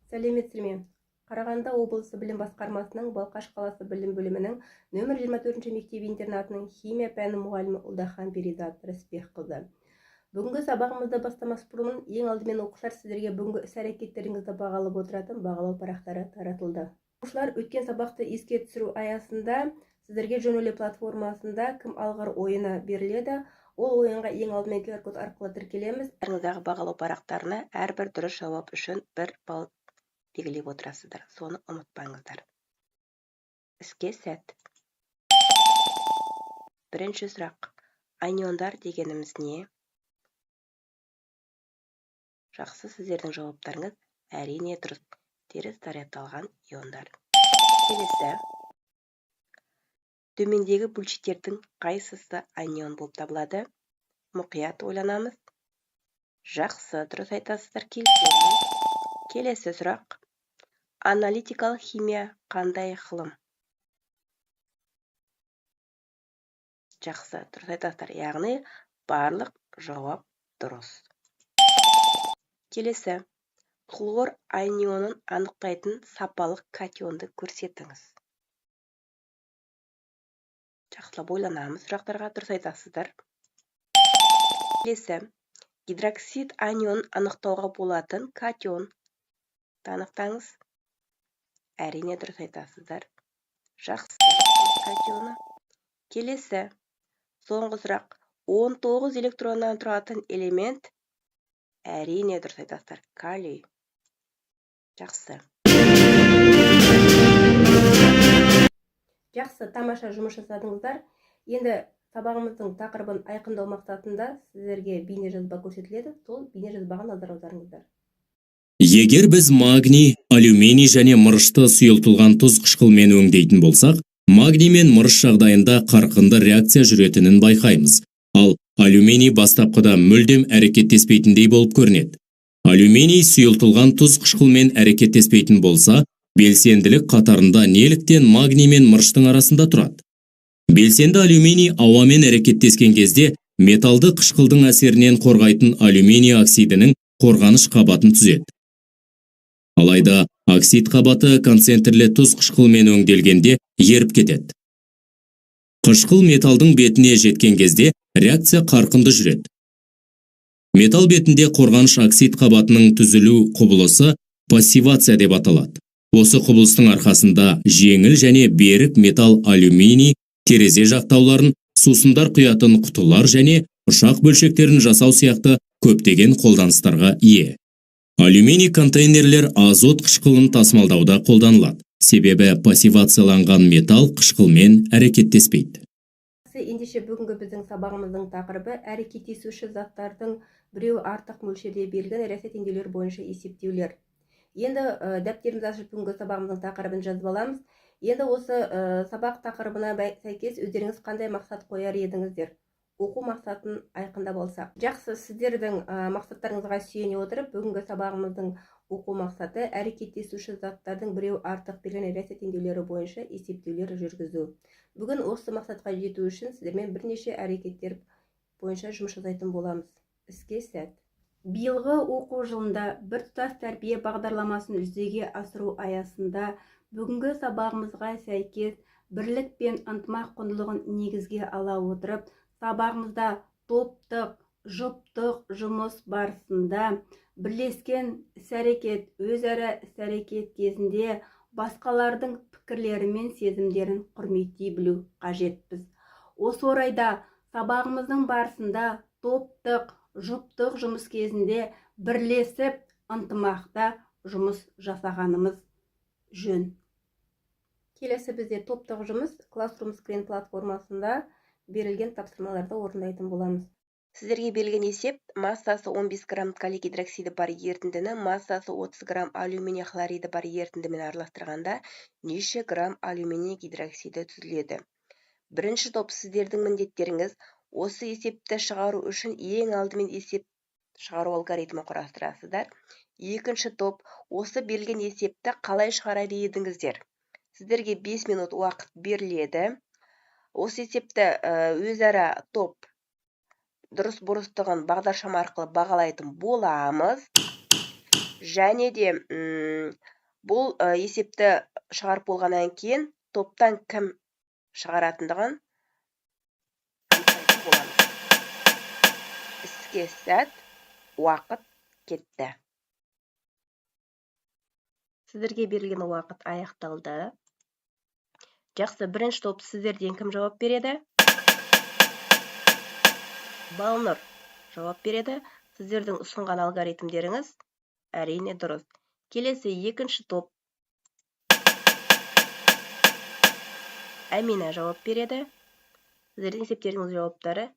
Сәлеметсіздер ме? Қарағанды облысы білім басқармасының Балқаш қаласы білім бөлімінің нөмір 24 мектеп-интернатының химия пәні мұғалімі Ұлдахан Перизат Рысбекқызы. Бүгінгі сабағымызды бастамас бұрын ең алдымен оқушылар сіздерге бүгінгі іс-әрекеттеріңізді бағалап отыратын бағалау парақтары таратылды. Оқушылар өткен сабақты еске түсіру аясында сіздерге жөнеле платформасында кім алғыр ойыны беріледі. Ол ойынға ең алдымен QR-код арқылы тіркелеміз. Сіздердің бағалау парақтарына әрбір дұрыс жауап үшін 1 балл белгілеп отырасыздар. Соны ұмытпаңыздар. Іске сәт. Бірінші сұрақ. Аниондар дегеніміз не? Жақсы, сіздердің жауаптарыңыз әрине дұрыс. Теріс зарядталған иондар. Келесі. Төмендегі бөлшектердің қайсысы анион болып табылады? Мұқият ойланамыз. Жақсы, дұрыс айтасыздар. Келесі сұрақ. Аналитикалық химия қандай ғылым? Жақсы, дұрыс айтасыздар. Яғни барлық жауап дұрыс. Келесі. Хлор анионын анықтайтын сапалық катионды көрсетіңіз. Жақсылап ойланамыз, сұрақтарға дұрыс айтасыздар. Келесі. Гидроксид анионын анықтауға болатын катион. Анықтаңыз. Әрине дұрыс айтасыздар. Жақсы, катионы. Келесі. Соңғы сұрақ. 19 электроннан тұратын элемент. Әрине дұрыс айтасыздар. Калий. Жақсы. Жақсы, тамаша жұмыс жасадыңыздар. Енді сабағымыздың тақырыбын айқындау мақсатында сіздерге бейне жазба көрсетіледі. Сол бейне жазбаға назар аударыңыздар. Егер біз магний, алюминий және мырышты сұйылтылған тұз қышқылмен өңдейтін болсақ, магний мен мырыш жағдайында қарқынды реакция жүретінін байқаймыз. Ал алюминий бастапқыда мүлдем әрекеттеспейтіндей болып көрінеді. Алюминий сұйылтылған тұз қышқылмен әрекеттеспейтін болса, белсенділік қатарында неліктен магний мен мырыштың арасында тұрады? Белсенді алюминий ауамен әрекеттескен кезде металды қышқылдың әсерінен қорғайтын алюминий оксидінің қорғаныш қабатын түзеді. Алайда оксид қабаты концентрлі тұз қышқылмен өңделгенде еріп кетеді. Қышқыл металдың бетіне жеткен кезде реакция қарқынды жүреді. Металл бетінде қорғаныш оксид қабатының түзілу құбылысы пассивация деп аталады. Осы құбылыстың арқасында жеңіл және берік металл алюминий терезе жақтауларын, сусындар құятын құтылар және ұшақ бөлшектерін жасау сияқты көптеген қолданыстарға ие. Алюминий контейнерлер азот қышқылын тасымалдауда қолданылады. Себебі пассивацияланған металл қышқылмен әрекеттеспейді. Ендеше бүгінгі біздің сабағымыздың тақырыбы әрекеттесуші заттардың біреу артық мөлшерде берілген рәсет теңдеулер бойынша есептеулер. Енді дәптерімізді ашып бүгінгі сабағымыздың тақырыбын жазып аламыз. Енді осы сабақ тақырыбына сәйкес өздеріңіз қандай мақсат қояр едіңіздер? Оқу мақсатын айқындап алсақ. Жақсы, сіздердің мақсаттарыңызға сүйене отырып, бүгінгі сабағымыздың оқу мақсаты әрекеттесуші заттардың біреу артық берілген рәсет теңдеулері бойынша есептеулер жүргізу. Бүгін осы мақсатқа жету үшін сіздермен бірнеше әрекеттер бойынша жұмыс жасайтын боламыз. Іске сәт. Биылғы оқу жылында біртұтас тәрбие бағдарламасын жүзеге асыру аясында бүгінгі сабағымызға сәйкес бірлік пен ынтымақ құндылығын негізге ала отырып, сабағымызда топтық, жұптық жұмыс барысында бірлескен іс-әрекет, өзара іс-әрекет кезінде басқалардың пікірлері мен сезімдерін құрметтей білу қажетпіз. Осы орайда сабағымыздың барысында топтық, жұптық жұмыс кезінде бірлесіп ынтымақта жұмыс жасағанымыз жөн. Келесі бізде топтық жұмыс Classroom Screen платформасында берілген тапсырмаларды орындайтын боламыз. Сіздерге берілген есеп массасы 15 грамм калий гидроксиді бар ерітіндіні массасы 30 грамм алюминий хлориді бар ерітіндімен араластырғанда неше грамм алюминий гидроксиді түзіледі. Бірінші топ сіздердің міндеттеріңіз осы есепті шығару үшін ең алдымен есеп шығару алгоритмі құрастырасыздар. Екінші топ осы берілген есепті қалай шығарар едіңіздер. Сіздерге 5 минут уақыт беріледі. Осы есепті өзара топ дұрыс бұрыстығын бағдаршам арқылы бағалайтын боламыз. Және де Бұл есепті шығарып болғаннан кейін топтан кім шығаратындығын анықтайтын боламыз. Іске сәт, уақыт кетті. Сіздерге берілген уақыт аяқталды. Жақсы, бірінші топ сіздерден кім жауап береді? Балнұр жауап береді. Сіздердің ұсынған алгоритмдеріңіз әрине дұрыс. Келесі екінші топ Әмина жауап береді. Сіздердің есептеріңіз жауаптары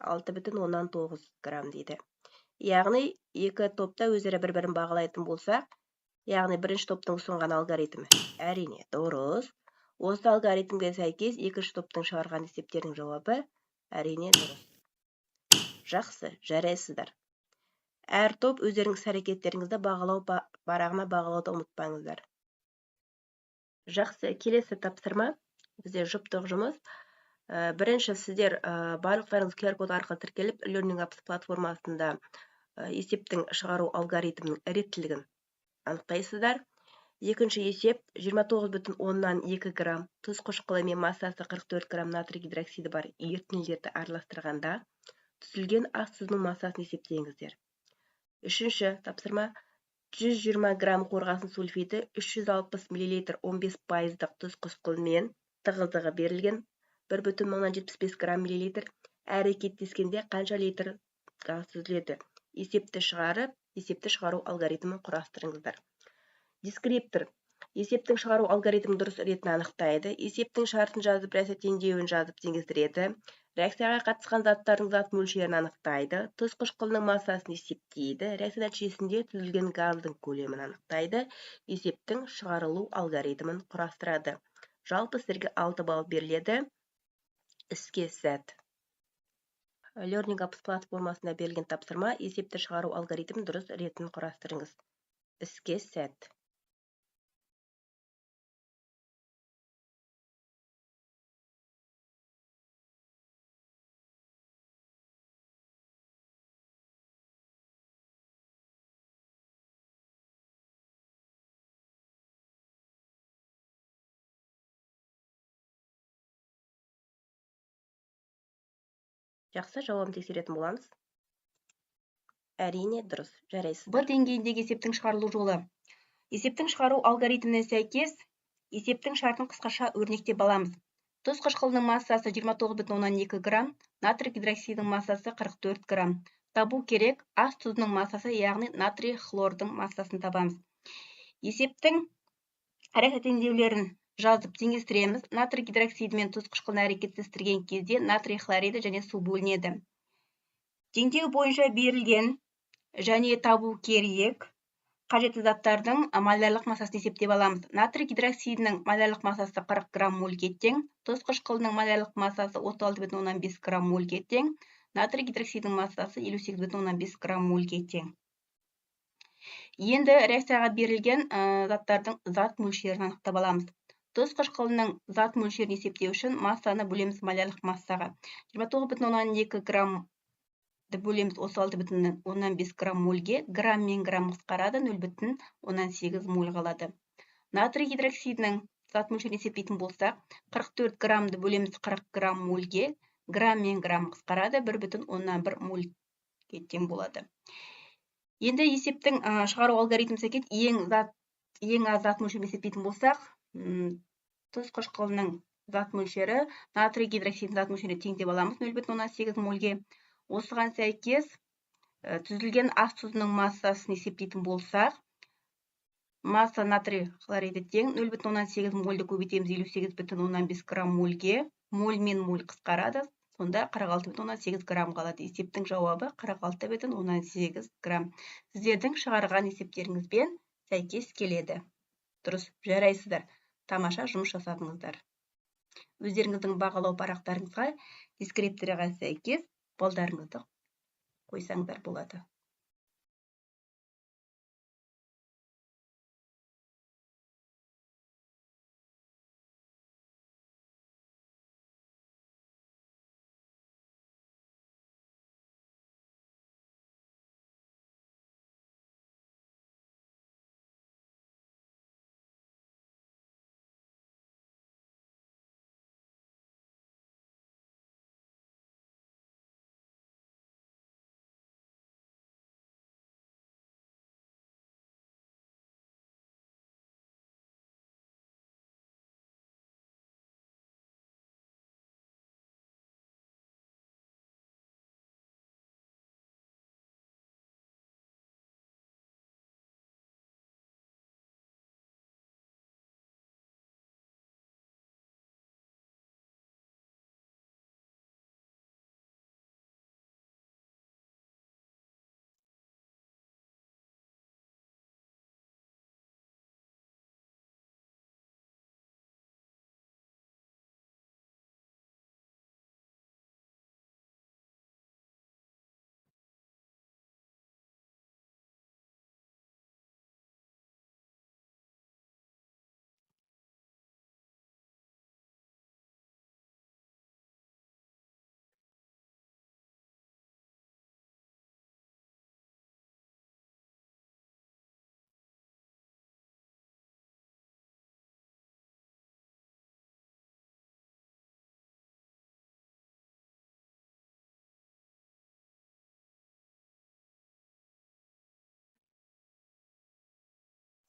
6,9 грамм дейді. Яғни екі топта өзара бір-бірін бағалайтын болсақ, яғни бірінші топтың ұсынған алгоритмі әрине дұрыс. Осы алгоритмге сәйкес екінші топтың шығарған есептердің жауабы әрине дұрыс. Жақсы, жарайсыздар. Әр топ өздеріңіз әрекеттеріңізді бағалау парағына бағалауды ұмытпаңыздар. Жақсы, келесі тапсырма бізде жұптық жұмыс. Бірінші сіздер барлықтарыңыз QR код арқылы тіркеліп, Learning Apps платформасында есептің шығару алгоритмінің реттілігін анықтайсыздар. Екінші есеп 29,2 грамм тұз қышқылы мен массасы 44 грамм натрий гидроксиді бар ерітінділерді араластырғанда түзілген ас тұзының массасын есептеңіздер. Үшінші тапсырма 120 грамм қорғасын сульфиді 360 мл 15% тұз қышқылымен тығыздығы берілген 1,75 грамм мл әрекеттескенде қанша литр газ түзіледі? Есепті шығару алгоритмін құрастырыңыздар. Дескриптор. Есептің шығару алгоритмін дұрыс ретін анықтайды. Есептің шартын жазып, рәсі теңдеуін жазып теңестіреді. Реакцияға қатысқан заттардың зат мөлшерін анықтайды. Тұз қышқылының массасын есептейді. Реакция нәтижесінде түзілген газдың көлемін анықтайды. Есептің шығарылу алгоритмін құрастырады. Жалпы сіздерге 6 балл беріледі. Іске сәт. Learning Apps платформасында берілген тапсырма есепті шығару алгоритмін дұрыс ретін құрастырыңыз. Іске сәт. Жақсы, жауабын тексеретін боламыз. Әрине дұрыс, жарайсыздар. Б деңгейіндегі есептің шығарылу жолы. Есептің шығару алгоритміне сәйкес, есептің шартын қысқаша өрнектеп аламыз. Тұз қышқылының массасы 29,2 грамм, натрий гидроксидінің массасы 44 грамм. Табу керек ас тұзының массасы, яғни натрий хлордың массасын табамыз. Есептің реакция теңдеулерін жазып теңестіреміз. Натрий гидроксиді мен тұз қышқылын әрекеттестірген кезде натрий хлориді және су бөлінеді. Теңдеу бойынша берілген және табу керек қажетті заттардың молярлық массасын есептеп аламыз. Натрий гидроксидінің молярлық массасы 40 грамм мольге тең, тұз қышқылының молярлық массасы 36,5 грамм мольге тең, натрий гидроксидінің массасы 58,5 грамм мольге тең. Енді реакцияға берілген заттардың зат мөлшерін анықтап аламыз. Тұз қышқылының зат мөлшерін есептеу үшін массаны бөлеміз молярлық массаға. 29,2 граммды бөлеміз 36,5 грамм мольге, грамм мен грамм қысқарады, 0,18 моль қалады. Натрий гидроксидінің зат мөлшерін есептейтін болсақ, 44 граммды бөлеміз 40 грамм мольге, грамм мен грамм қысқарады, 1,1 мольге тең болады. Енді есептің шығару алгоритмі сәйкес ең аз зат мөлшерін есептейтін болсақ, тұз қышқылының зат мөлшері натрий гидроксидінің зат мөлшеріне тең деп аламыз, 0,18 мольге. Осыған сәйкес түзілген ас тұзының массасын есептейтін болсақ, масса натрий хлориді тең 0,18 мольді көбейтеміз 58,5 грамм мольге, моль мен моль қысқарады, сонда 46,18 грамм қалады. Есептің жауабы 46,18 грамм. Сіздердің шығарған есептеріңізбен сәйкес келеді. Дұрыс, жарайсыздар. Тамаша жұмыс жасадыңыздар. Өздеріңіздің бағалау парақтарыңызға дескрипторға сәйкес балдарыңызды қойсаңдар болады.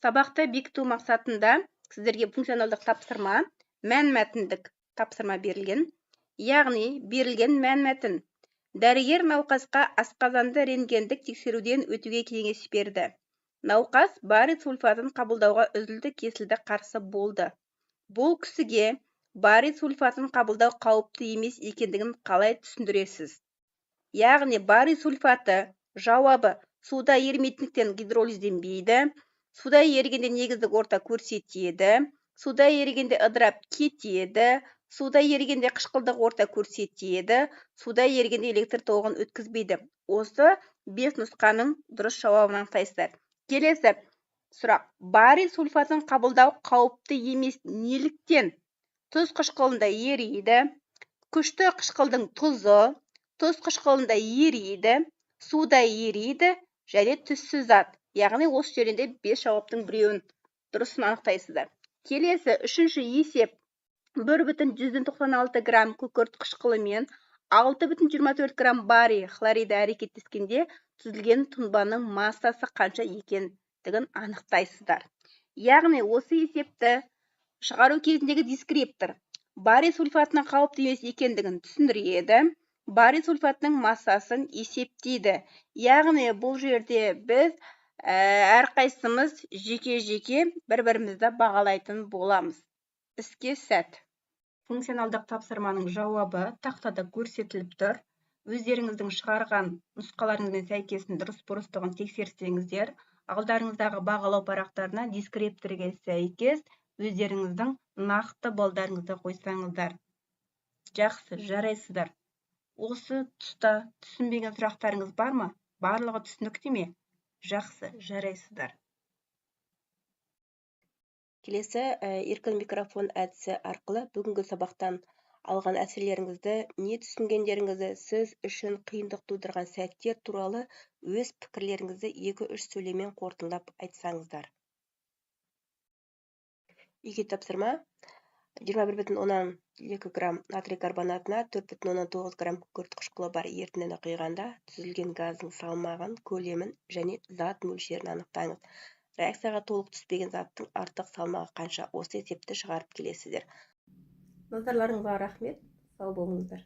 Сабақты бекіту мақсатында сіздерге функционалдық тапсырма, мәнмәтіндік тапсырма берілген. Яғни берілген мәнмәтін. Дәрігер науқасқа асқазанды рентгендік тексеруден өтуге кеңес берді. Науқас барий сульфатын қабылдауға үзілді-кесілді қарсы болды. Бұл кісіге барий сульфатын қабылдау қауіпті емес екендігін қалай түсіндіресіз? Яғни барий сульфаты жауабы суда ерімейтіндіктен гидролизденбейді, суда ерігенде негіздік орта көрсетеді, суда ерігенде ыдырап кетеді, суда ерігенде қышқылдық орта көрсетеді, суда ерігенде электр тоғын өткізбейді. Осы 5 нұсқаның дұрыс жауабын анықтайсыздар. Келесі сұрақ. Барий сульфатын қабылдау қауіпті емес неліктен? Тұз қышқылында ериді, күшті қышқылдың тұзы, тұз қышқылында ериді, суда ериді, және түссіз зат. Яғни осы жерінде 5 жауаптың біреуін дұрысын анықтайсыздар. Келесі үшінші есеп. 1,196 грамм күкірт қышқылы мен 6,24 грамм барий хлориді әрекеттескенде түзілген тұнбаның массасы қанша екендігін анықтайсыздар. Яғни осы есепті шығару кезіндегі дискриптор барий сульфатының қауіпті емес екендігін түсіндіреді, барий сульфатының массасын есептейді. Яғни бұл жерде біз әрқайсымыз жеке-жеке бір-бірімізді бағалайтын боламыз. Іске сәт. Функционалдық тапсырманың жауабы тақтада көрсетіліп тұр. Өздеріңіздің шығарған нұсқаларыңызбен сәйкесін дұрыс-бұрыстығын тексерсеңіздер, алдарыңыздағы бағалау парақтарына дискрипторге сәйкес өздеріңіздің нақты балдарыңызды қойсаңыздар. Жақсы, жарайсыздар. Осы тұста түсінбеген сұрақтарыңыз бар ма? Барлығы түсінікті ме? Жақсы, жарайсыздар. Келесі еркін микрофон әдісі арқылы бүгінгі сабақтан алған әсерлеріңізді, не түсінгендеріңізді, сіз үшін қиындық тудырған сәттер туралы өз пікірлеріңізді 2-3 сөйлеммен қорытындылап айтсаңыздар. Үйге тапсырма. 21,2 грамм натрий карбонатына 4,9 грамм күкірт қышқылы бар ерітіндіні құйғанда түзілген газдың салмағын, көлемін және зат мөлшерін анықтаңыз. Реакцияға толық түспеген заттың артық салмағы қанша? Осы есепті шығарып келесіздер. Назарларыңызға рахмет. Сау болыңыздар.